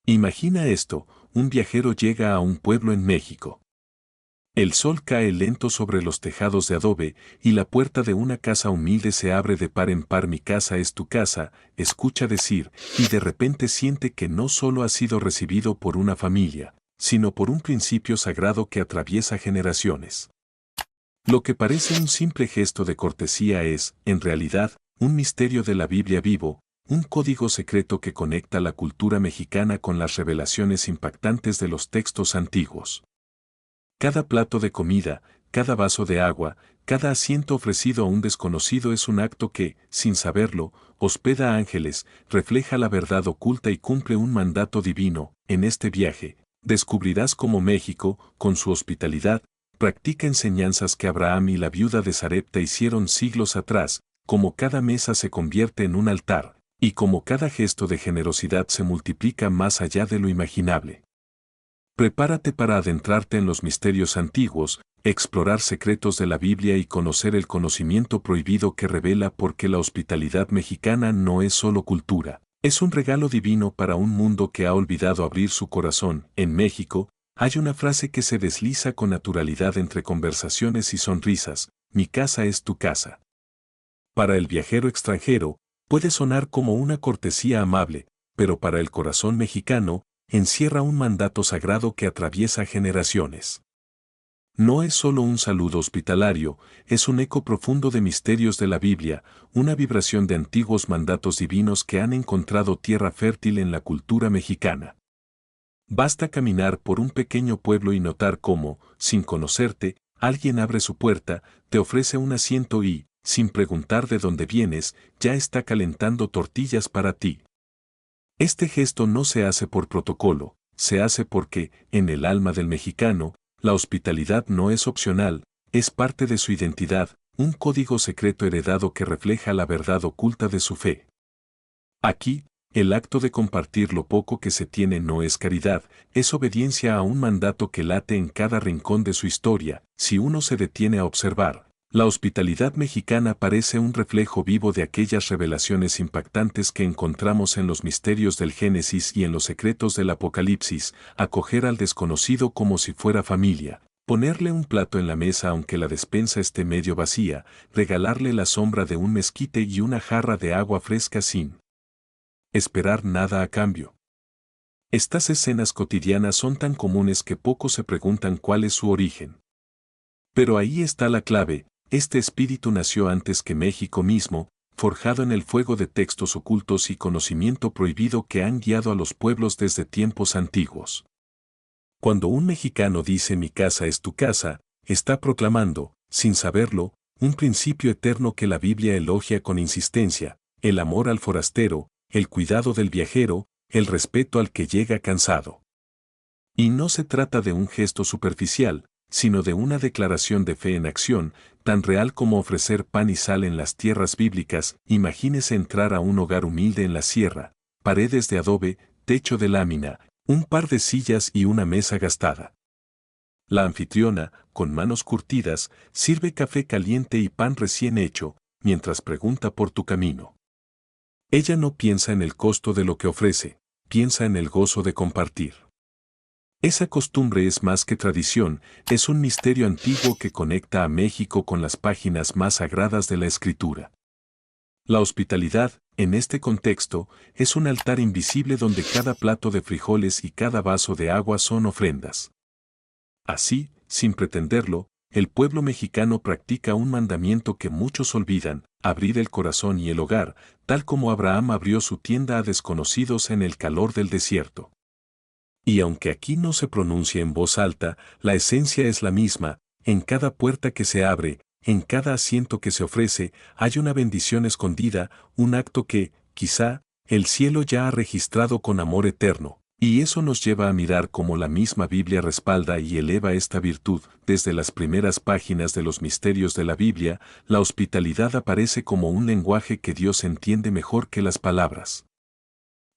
Imagina esto, un viajero llega a un pueblo en México. El sol cae lento sobre los tejados de adobe y la puerta de una casa humilde se abre de par en par. Mi casa es tu casa, escucha decir, y de repente siente que no solo ha sido recibido por una familia, sino por un principio sagrado que atraviesa generaciones. Lo que parece un simple gesto de cortesía es, en realidad, un misterio de la Biblia vivo, un código secreto que conecta la cultura mexicana con las revelaciones impactantes de los textos antiguos. Cada plato de comida, cada vaso de agua, cada asiento ofrecido a un desconocido es un acto que, sin saberlo, hospeda a ángeles, refleja la verdad oculta y cumple un mandato divino. En este viaje, descubrirás cómo México, con su hospitalidad, practica enseñanzas que Abraham y la viuda de Sarepta hicieron siglos atrás, cómo cada mesa se convierte en un altar, y cómo cada gesto de generosidad se multiplica más allá de lo imaginable. Prepárate para adentrarte en los misterios antiguos, explorar secretos de la Biblia y conocer el conocimiento prohibido que revela por qué la hospitalidad mexicana no es solo cultura, es un regalo divino para un mundo que ha olvidado abrir su corazón. En México, hay una frase que se desliza con naturalidad entre conversaciones y sonrisas: mi casa es tu casa. Para el viajero extranjero, puede sonar como una cortesía amable, pero para el corazón mexicano, encierra un mandato sagrado que atraviesa generaciones. No es solo un saludo hospitalario, es un eco profundo de misterios de la Biblia, una vibración de antiguos mandatos divinos que han encontrado tierra fértil en la cultura mexicana. Basta caminar por un pequeño pueblo y notar cómo, sin conocerte, alguien abre su puerta, te ofrece un asiento y, sin preguntar de dónde vienes, ya está calentando tortillas para ti. Este gesto no se hace por protocolo, se hace porque, en el alma del mexicano, la hospitalidad no es opcional, es parte de su identidad, un código secreto heredado que refleja la verdad oculta de su fe. Aquí, el acto de compartir lo poco que se tiene no es caridad, es obediencia a un mandato que late en cada rincón de su historia. Si uno se detiene a observar, la hospitalidad mexicana parece un reflejo vivo de aquellas revelaciones impactantes que encontramos en los misterios del Génesis y en los secretos del Apocalipsis: acoger al desconocido como si fuera familia, ponerle un plato en la mesa aunque la despensa esté medio vacía, regalarle la sombra de un mezquite y una jarra de agua fresca sin esperar nada a cambio. Estas escenas cotidianas son tan comunes que pocos se preguntan cuál es su origen. Pero ahí está la clave. Este espíritu nació antes que México mismo, forjado en el fuego de textos ocultos y conocimiento prohibido que han guiado a los pueblos desde tiempos antiguos. Cuando un mexicano dice mi casa es tu casa, está proclamando, sin saberlo, un principio eterno que la Biblia elogia con insistencia: el amor al forastero, el cuidado del viajero, el respeto al que llega cansado. Y no se trata de un gesto superficial, sino de una declaración de fe en acción, tan real como ofrecer pan y sal en las tierras bíblicas. Imagínese entrar a un hogar humilde en la sierra, paredes de adobe, techo de lámina, un par de sillas y una mesa gastada. La anfitriona, con manos curtidas, sirve café caliente y pan recién hecho, mientras pregunta por tu camino. Ella no piensa en el costo de lo que ofrece, piensa en el gozo de compartir. Esa costumbre es más que tradición, es un misterio antiguo que conecta a México con las páginas más sagradas de la Escritura. La hospitalidad, en este contexto, es un altar invisible donde cada plato de frijoles y cada vaso de agua son ofrendas. Así, sin pretenderlo, el pueblo mexicano practica un mandamiento que muchos olvidan: abrir el corazón y el hogar, tal como Abraham abrió su tienda a desconocidos en el calor del desierto. Y aunque aquí no se pronuncia en voz alta, la esencia es la misma: en cada puerta que se abre, en cada asiento que se ofrece, hay una bendición escondida, un acto que, quizá, el cielo ya ha registrado con amor eterno. Y eso nos lleva a mirar cómo la misma Biblia respalda y eleva esta virtud. Desde las primeras páginas de los misterios de la Biblia, la hospitalidad aparece como un lenguaje que Dios entiende mejor que las palabras.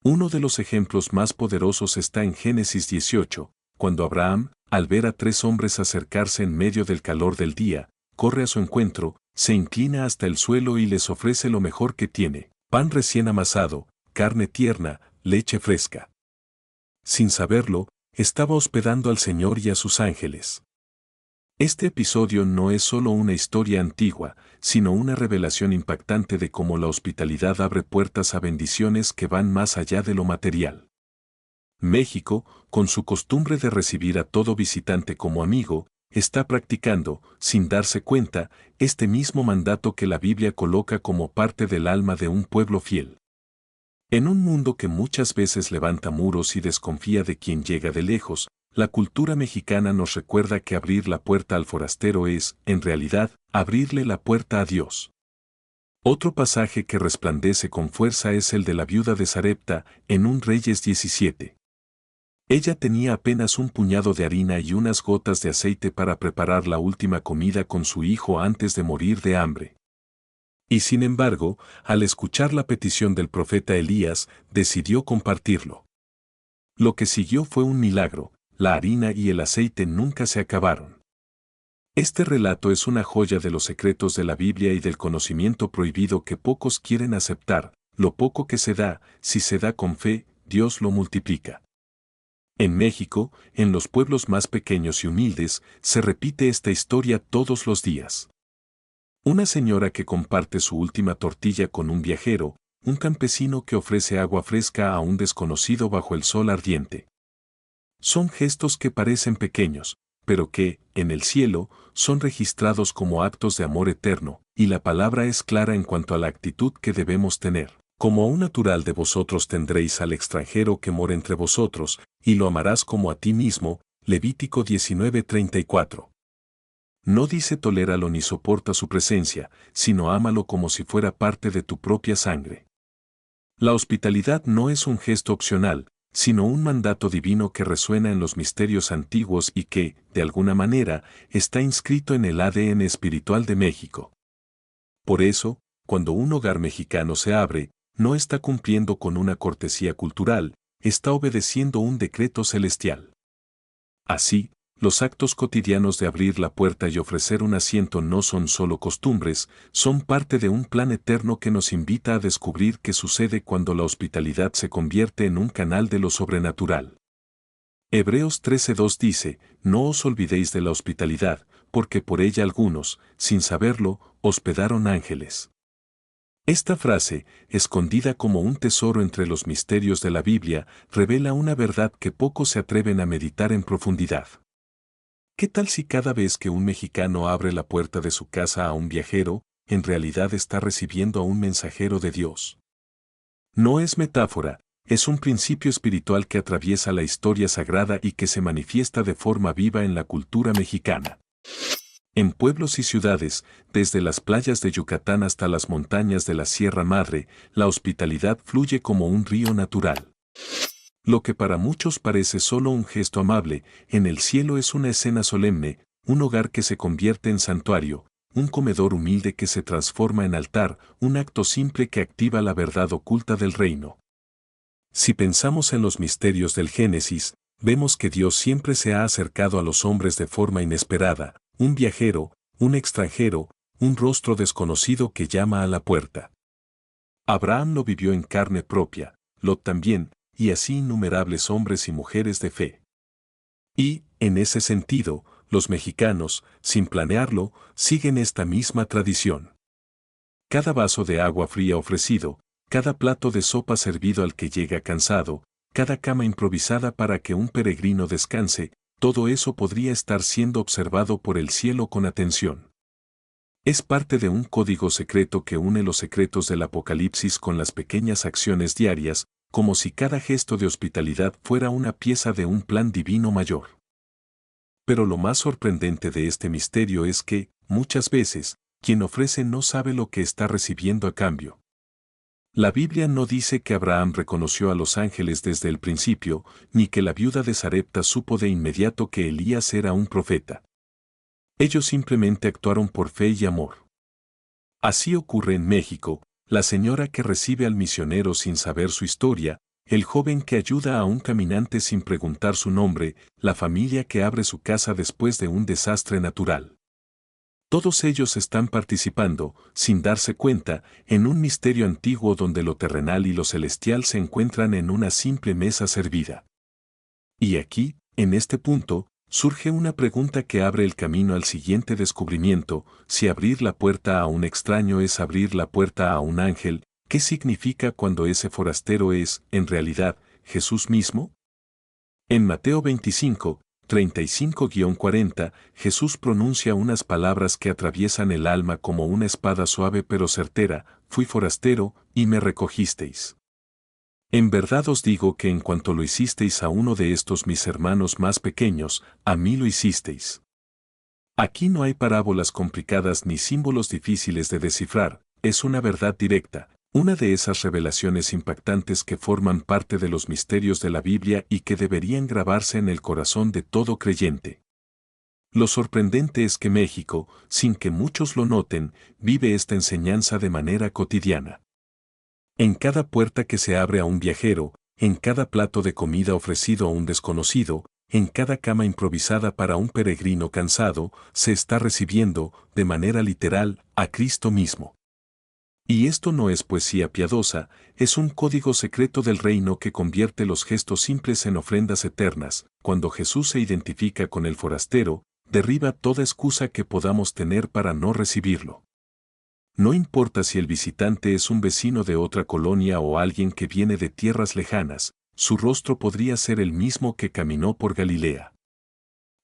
Uno de los ejemplos más poderosos está en Génesis 18, cuando Abraham, al ver a 3 hombres acercarse en medio del calor del día, corre a su encuentro, se inclina hasta el suelo y les ofrece lo mejor que tiene: pan recién amasado, carne tierna, leche fresca. Sin saberlo, estaba hospedando al Señor y a sus ángeles. Este episodio no es solo una historia antigua, sino una revelación impactante de cómo la hospitalidad abre puertas a bendiciones que van más allá de lo material. México, con su costumbre de recibir a todo visitante como amigo, está practicando, sin darse cuenta, este mismo mandato que la Biblia coloca como parte del alma de un pueblo fiel. En un mundo que muchas veces levanta muros y desconfía de quien llega de lejos, la cultura mexicana nos recuerda que abrir la puerta al forastero es, en realidad, abrirle la puerta a Dios. Otro pasaje que resplandece con fuerza es el de la viuda de Sarepta, en un Reyes 17. Ella tenía apenas un puñado de harina y unas gotas de aceite para preparar la última comida con su hijo antes de morir de hambre. Y sin embargo, al escuchar la petición del profeta Elías, decidió compartirlo. Lo que siguió fue un milagro, la harina y el aceite nunca se acabaron. Este relato es una joya de los secretos de la Biblia y del conocimiento prohibido que pocos quieren aceptar. Lo poco que se da, si se da con fe, Dios lo multiplica. En México, en los pueblos más pequeños y humildes, se repite esta historia todos los días. Una señora que comparte su última tortilla con un viajero, un campesino que ofrece agua fresca a un desconocido bajo el sol ardiente. Son gestos que parecen pequeños, pero que, en el cielo, son registrados como actos de amor eterno, y la palabra es clara en cuanto a la actitud que debemos tener. Como a un natural de vosotros tendréis al extranjero que mora entre vosotros, y lo amarás como a ti mismo. Levítico 19:34. No dice toléralo ni soporta su presencia, sino ámalo como si fuera parte de tu propia sangre. La hospitalidad no es un gesto opcional, sino un mandato divino que resuena en los misterios antiguos y que, de alguna manera, está inscrito en el ADN espiritual de México. Por eso, cuando un hogar mexicano se abre, no está cumpliendo con una cortesía cultural, está obedeciendo un decreto celestial. Así, los actos cotidianos de abrir la puerta y ofrecer un asiento no son solo costumbres, son parte de un plan eterno que nos invita a descubrir qué sucede cuando la hospitalidad se convierte en un canal de lo sobrenatural. Hebreos 13:2 dice, no os olvidéis de la hospitalidad, porque por ella algunos, sin saberlo, hospedaron ángeles. Esta frase, escondida como un tesoro entre los misterios de la Biblia, revela una verdad que pocos se atreven a meditar en profundidad. ¿Qué tal si cada vez que un mexicano abre la puerta de su casa a un viajero, en realidad está recibiendo a un mensajero de Dios? No es metáfora, es un principio espiritual que atraviesa la historia sagrada y que se manifiesta de forma viva en la cultura mexicana. En pueblos y ciudades, desde las playas de Yucatán hasta las montañas de la Sierra Madre, la hospitalidad fluye como un río natural. Lo que para muchos parece solo un gesto amable, en el cielo es una escena solemne, un hogar que se convierte en santuario, un comedor humilde que se transforma en altar, un acto simple que activa la verdad oculta del reino. Si pensamos en los misterios del Génesis, vemos que Dios siempre se ha acercado a los hombres de forma inesperada, un viajero, un extranjero, un rostro desconocido que llama a la puerta. Abraham lo vivió en carne propia, Lot también, y así innumerables hombres y mujeres de fe. Y, en ese sentido, los mexicanos, sin planearlo, siguen esta misma tradición. Cada vaso de agua fría ofrecido, cada plato de sopa servido al que llega cansado, cada cama improvisada para que un peregrino descanse, todo eso podría estar siendo observado por el cielo con atención. Es parte de un código secreto que une los secretos del Apocalipsis con las pequeñas acciones diarias, como si cada gesto de hospitalidad fuera una pieza de un plan divino mayor. Pero lo más sorprendente de este misterio es que, muchas veces, quien ofrece no sabe lo que está recibiendo a cambio. La Biblia no dice que Abraham reconoció a los ángeles desde el principio, ni que la viuda de Sarepta supo de inmediato que Elías era un profeta. Ellos simplemente actuaron por fe y amor. Así ocurre en México, la señora que recibe al misionero sin saber su historia, el joven que ayuda a un caminante sin preguntar su nombre, la familia que abre su casa después de un desastre natural. Todos ellos están participando, sin darse cuenta, en un misterio antiguo donde lo terrenal y lo celestial se encuentran en una simple mesa servida. Y aquí, en este punto, surge una pregunta que abre el camino al siguiente descubrimiento: si abrir la puerta a un extraño es abrir la puerta a un ángel, ¿qué significa cuando ese forastero es, en realidad, Jesús mismo? En Mateo 25, 35-40, Jesús pronuncia unas palabras que atraviesan el alma como una espada suave pero certera: fui forastero, y me recogisteis. En verdad os digo que en cuanto lo hicisteis a uno de estos mis hermanos más pequeños, a mí lo hicisteis. Aquí no hay parábolas complicadas ni símbolos difíciles de descifrar, es una verdad directa, una de esas revelaciones impactantes que forman parte de los misterios de la Biblia y que deberían grabarse en el corazón de todo creyente. Lo sorprendente es que México, sin que muchos lo noten, vive esta enseñanza de manera cotidiana. En cada puerta que se abre a un viajero, en cada plato de comida ofrecido a un desconocido, en cada cama improvisada para un peregrino cansado, se está recibiendo, de manera literal, a Cristo mismo. Y esto no es poesía piadosa, es un código secreto del reino que convierte los gestos simples en ofrendas eternas. Cuando Jesús se identifica con el forastero, derriba toda excusa que podamos tener para no recibirlo. No importa si el visitante es un vecino de otra colonia o alguien que viene de tierras lejanas, su rostro podría ser el mismo que caminó por Galilea.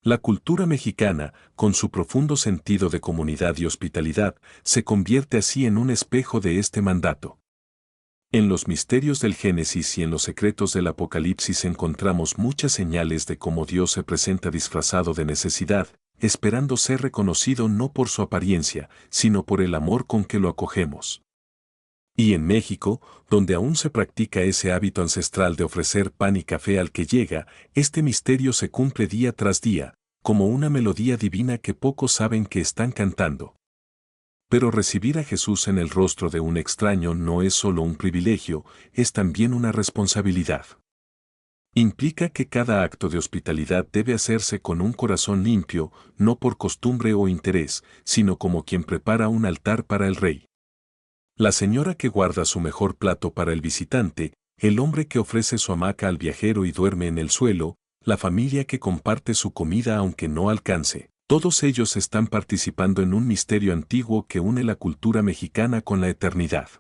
La cultura mexicana, con su profundo sentido de comunidad y hospitalidad, se convierte así en un espejo de este mandato. En los misterios del Génesis y en los secretos del Apocalipsis encontramos muchas señales de cómo Dios se presenta disfrazado de necesidad, esperando ser reconocido no por su apariencia, sino por el amor con que lo acogemos. Y en México, donde aún se practica ese hábito ancestral de ofrecer pan y café al que llega, este misterio se cumple día tras día, como una melodía divina que pocos saben que están cantando. Pero recibir a Jesús en el rostro de un extraño no es solo un privilegio, es también una responsabilidad. Implica que cada acto de hospitalidad debe hacerse con un corazón limpio, no por costumbre o interés, sino como quien prepara un altar para el rey. La señora que guarda su mejor plato para el visitante, el hombre que ofrece su hamaca al viajero y duerme en el suelo, la familia que comparte su comida aunque no alcance. Todos ellos están participando en un misterio antiguo que une la cultura mexicana con la eternidad.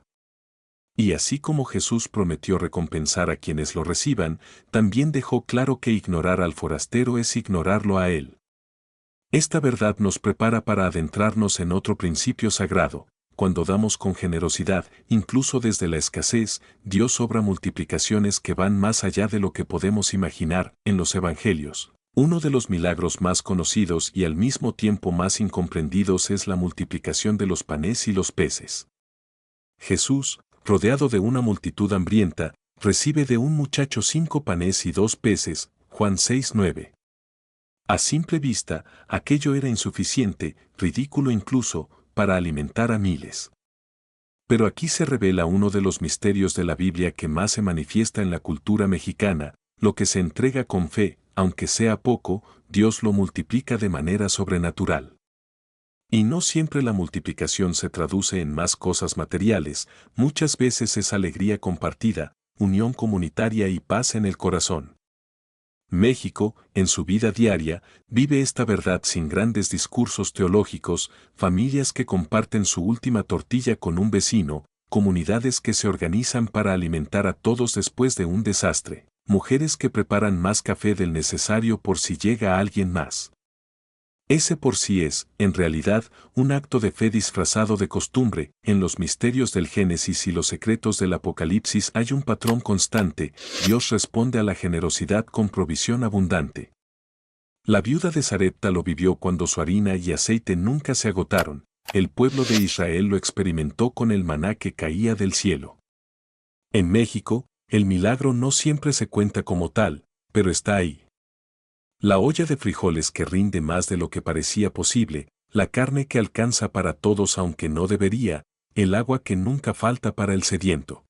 Y así como Jesús prometió recompensar a quienes lo reciban, también dejó claro que ignorar al forastero es ignorarlo a él. Esta verdad nos prepara para adentrarnos en otro principio sagrado: cuando damos con generosidad, incluso desde la escasez, Dios obra multiplicaciones que van más allá de lo que podemos imaginar. En los Evangelios, uno de los milagros más conocidos y al mismo tiempo más incomprendidos es la multiplicación de los panes y los peces. Jesús, rodeado de una multitud hambrienta, recibe de un muchacho 5 panes y 2 peces, Juan 6:9. A simple vista, aquello era insuficiente, ridículo incluso, para alimentar a miles. Pero aquí se revela uno de los misterios de la Biblia que más se manifiesta en la cultura mexicana: lo que se entrega con fe, aunque sea poco, Dios lo multiplica de manera sobrenatural. Y no siempre la multiplicación se traduce en más cosas materiales, muchas veces es alegría compartida, unión comunitaria y paz en el corazón. México, en su vida diaria, vive esta verdad sin grandes discursos teológicos: familias que comparten su última tortilla con un vecino, comunidades que se organizan para alimentar a todos después de un desastre, mujeres que preparan más café del necesario por si llega alguien más. Ese por sí es, en realidad, un acto de fe disfrazado de costumbre. En los misterios del Génesis y los secretos del Apocalipsis hay un patrón constante: Dios responde a la generosidad con provisión abundante. La viuda de Sarepta lo vivió cuando su harina y aceite nunca se agotaron. El pueblo de Israel lo experimentó con el maná que caía del cielo. En México, el milagro no siempre se cuenta como tal, pero está ahí. La olla de frijoles que rinde más de lo que parecía posible, la carne que alcanza para todos aunque no debería, el agua que nunca falta para el sediento.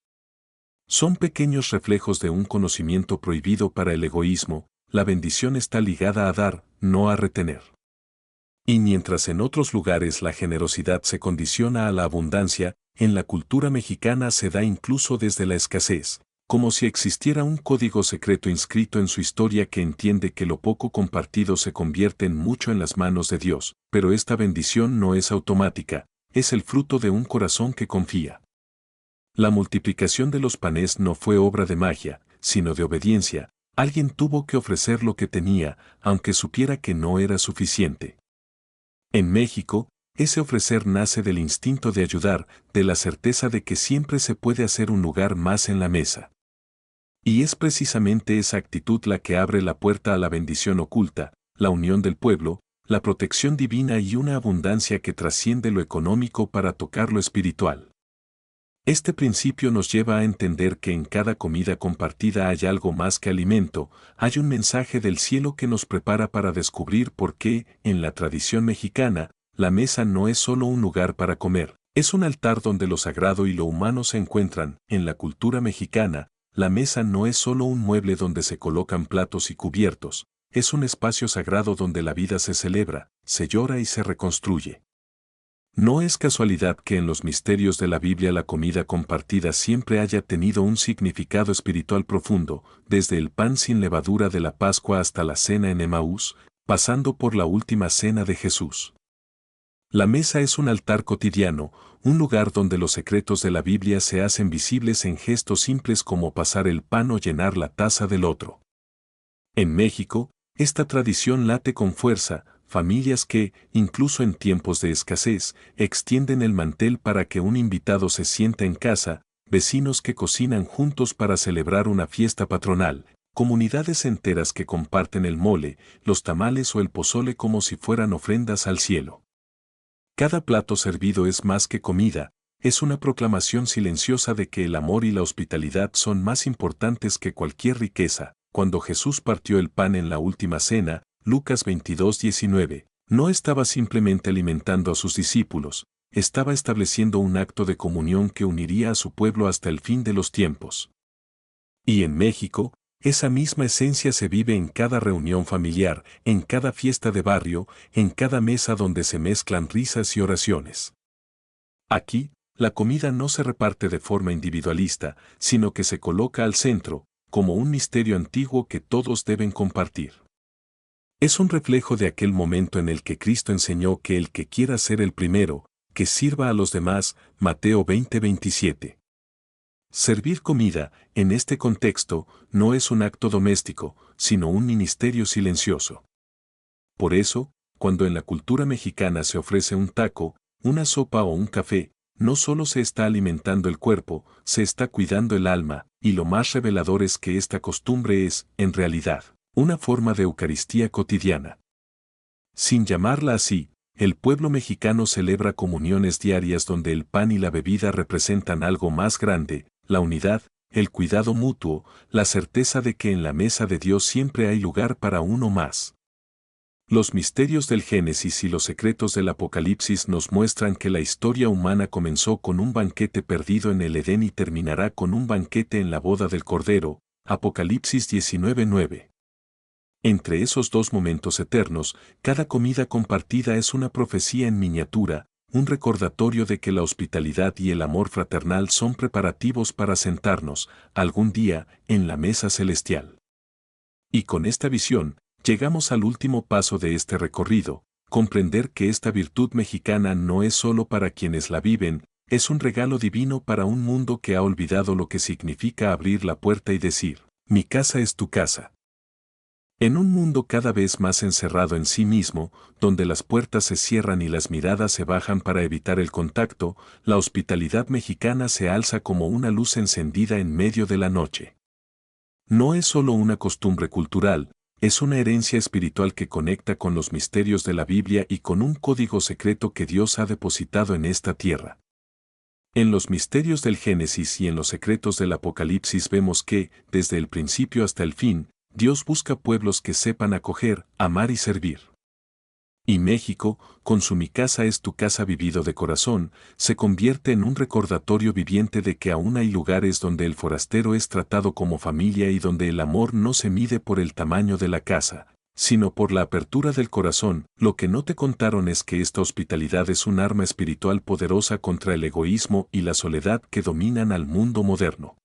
Son pequeños reflejos de un conocimiento prohibido para el egoísmo: la bendición está ligada a dar, no a retener. Y mientras en otros lugares la generosidad se condiciona a la abundancia, en la cultura mexicana se da incluso desde la escasez. como si existiera un código secreto inscrito en su historia que entiende que lo poco compartido se convierte en mucho en las manos de Dios, pero esta bendición no es automática, es el fruto de un corazón que confía. La multiplicación de los panes no fue obra de magia, sino de obediencia. Alguien tuvo que ofrecer lo que tenía, aunque supiera que no era suficiente. En México, ese ofrecer nace del instinto de ayudar, de la certeza de que siempre se puede hacer un lugar más en la mesa. Y es precisamente esa actitud la que abre la puerta a la bendición oculta, la unión del pueblo, la protección divina y una abundancia que trasciende lo económico para tocar lo espiritual. Este principio nos lleva a entender que en cada comida compartida hay algo más que alimento, hay un mensaje del cielo que nos prepara para descubrir por qué, en la tradición mexicana, la mesa no es solo un lugar para comer, es un altar donde lo sagrado y lo humano se encuentran. En la cultura mexicana, la mesa no es solo un mueble donde se colocan platos y cubiertos, es un espacio sagrado donde la vida se celebra, se llora y se reconstruye. No es casualidad que en los misterios de la Biblia la comida compartida siempre haya tenido un significado espiritual profundo, desde el pan sin levadura de la Pascua hasta la cena en Emaús, pasando por la última cena de Jesús. La mesa es un altar cotidiano, un lugar donde los secretos de la Biblia se hacen visibles en gestos simples como pasar el pan o llenar la taza del otro. En México, esta tradición late con fuerza, familias que, incluso en tiempos de escasez, extienden el mantel para que un invitado se sienta en casa, vecinos que cocinan juntos para celebrar una fiesta patronal, comunidades enteras que comparten el mole, los tamales o el pozole como si fueran ofrendas al cielo. Cada plato servido es más que comida, es una proclamación silenciosa de que el amor y la hospitalidad son más importantes que cualquier riqueza. Cuando Jesús partió el pan en la última cena, Lucas 22:19, no estaba simplemente alimentando a sus discípulos, estaba estableciendo un acto de comunión que uniría a su pueblo hasta el fin de los tiempos. Y en México, esa misma esencia se vive en cada reunión familiar, en cada fiesta de barrio, en cada mesa donde se mezclan risas y oraciones. Aquí, la comida no se reparte de forma individualista, sino que se coloca al centro, como un misterio antiguo que todos deben compartir. Es un reflejo de aquel momento en el que Cristo enseñó que el que quiera ser el primero, que sirva a los demás, Mateo 20:27. Servir comida, en este contexto, no es un acto doméstico, sino un ministerio silencioso. Por eso, cuando en la cultura mexicana se ofrece un taco, una sopa o un café, no solo se está alimentando el cuerpo, se está cuidando el alma, y lo más revelador es que esta costumbre es, en realidad, una forma de Eucaristía cotidiana. Sin llamarla así, el pueblo mexicano celebra comuniones diarias donde el pan y la bebida representan algo más grande, la unidad, el cuidado mutuo, la certeza de que en la mesa de Dios siempre hay lugar para uno más. Los misterios del Génesis y los secretos del Apocalipsis nos muestran que la historia humana comenzó con un banquete perdido en el Edén y terminará con un banquete en la boda del Cordero, Apocalipsis 19:9. Entre esos dos momentos eternos, cada comida compartida es una profecía en miniatura, un recordatorio de que la hospitalidad y el amor fraternal son preparativos para sentarnos, algún día, en la mesa celestial. Y con esta visión, llegamos al último paso de este recorrido, comprender que esta virtud mexicana no es solo para quienes la viven, es un regalo divino para un mundo que ha olvidado lo que significa abrir la puerta y decir, mi casa es tu casa. En un mundo cada vez más encerrado en sí mismo, donde las puertas se cierran y las miradas se bajan para evitar el contacto, la hospitalidad mexicana se alza como una luz encendida en medio de la noche. No es solo una costumbre cultural, es una herencia espiritual que conecta con los misterios de la Biblia y con un código secreto que Dios ha depositado en esta tierra. En los misterios del Génesis y en los secretos del Apocalipsis vemos que, desde el principio hasta el fin, Dios busca pueblos que sepan acoger, amar y servir. Y México, con su Mi casa es tu casa vivido de corazón, se convierte en un recordatorio viviente de que aún hay lugares donde el forastero es tratado como familia y donde el amor no se mide por el tamaño de la casa, sino por la apertura del corazón. Lo que no te contaron es que esta hospitalidad es un arma espiritual poderosa contra el egoísmo y la soledad que dominan al mundo moderno.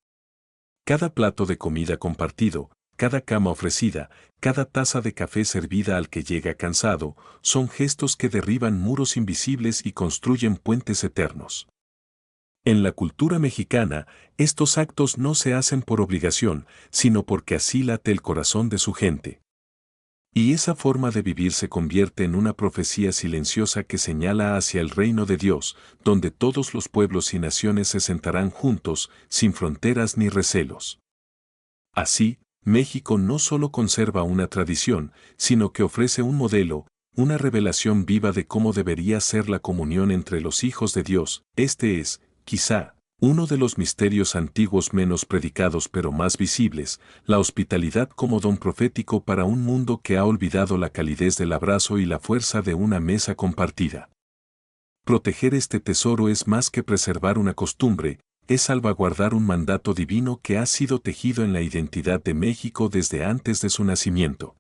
Cada plato de comida compartido, cada cama ofrecida, cada taza de café servida al que llega cansado, son gestos que derriban muros invisibles y construyen puentes eternos. En la cultura mexicana, estos actos no se hacen por obligación, sino porque así late el corazón de su gente. Y esa forma de vivir se convierte en una profecía silenciosa que señala hacia el reino de Dios, donde todos los pueblos y naciones se sentarán juntos, sin fronteras ni recelos. Así, México no solo conserva una tradición, sino que ofrece un modelo, una revelación viva de cómo debería ser la comunión entre los hijos de Dios. Este es, quizá, uno de los misterios antiguos menos predicados pero más visibles, la hospitalidad como don profético para un mundo que ha olvidado la calidez del abrazo y la fuerza de una mesa compartida. Proteger este tesoro es más que preservar una costumbre, es salvaguardar un mandato divino que ha sido tejido en la identidad de México desde antes de su nacimiento.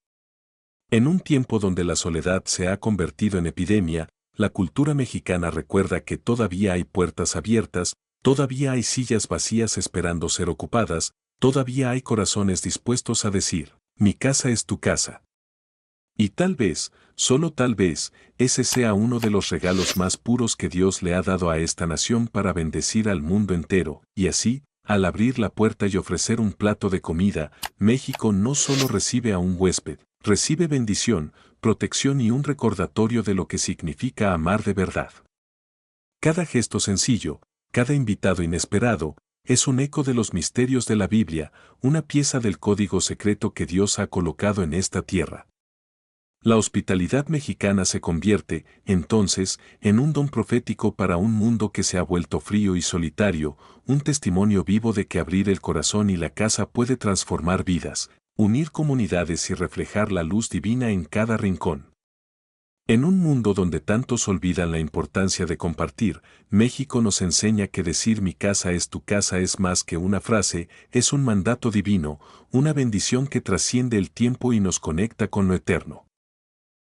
En un tiempo donde la soledad se ha convertido en epidemia, la cultura mexicana recuerda que todavía hay puertas abiertas, todavía hay sillas vacías esperando ser ocupadas, todavía hay corazones dispuestos a decir, mi casa es tu casa. Y tal vez, solo tal vez, ese sea uno de los regalos más puros que Dios le ha dado a esta nación para bendecir al mundo entero, y así, al abrir la puerta y ofrecer un plato de comida, México no solo recibe a un huésped, recibe bendición, protección y un recordatorio de lo que significa amar de verdad. Cada gesto sencillo, cada invitado inesperado, es un eco de los misterios de la Biblia, una pieza del código secreto que Dios ha colocado en esta tierra. La hospitalidad mexicana se convierte, entonces, en un don profético para un mundo que se ha vuelto frío y solitario, un testimonio vivo de que abrir el corazón y la casa puede transformar vidas, unir comunidades y reflejar la luz divina en cada rincón. En un mundo donde tantos olvidan la importancia de compartir, México nos enseña que decir mi casa es tu casa es más que una frase, es un mandato divino, una bendición que trasciende el tiempo y nos conecta con lo eterno.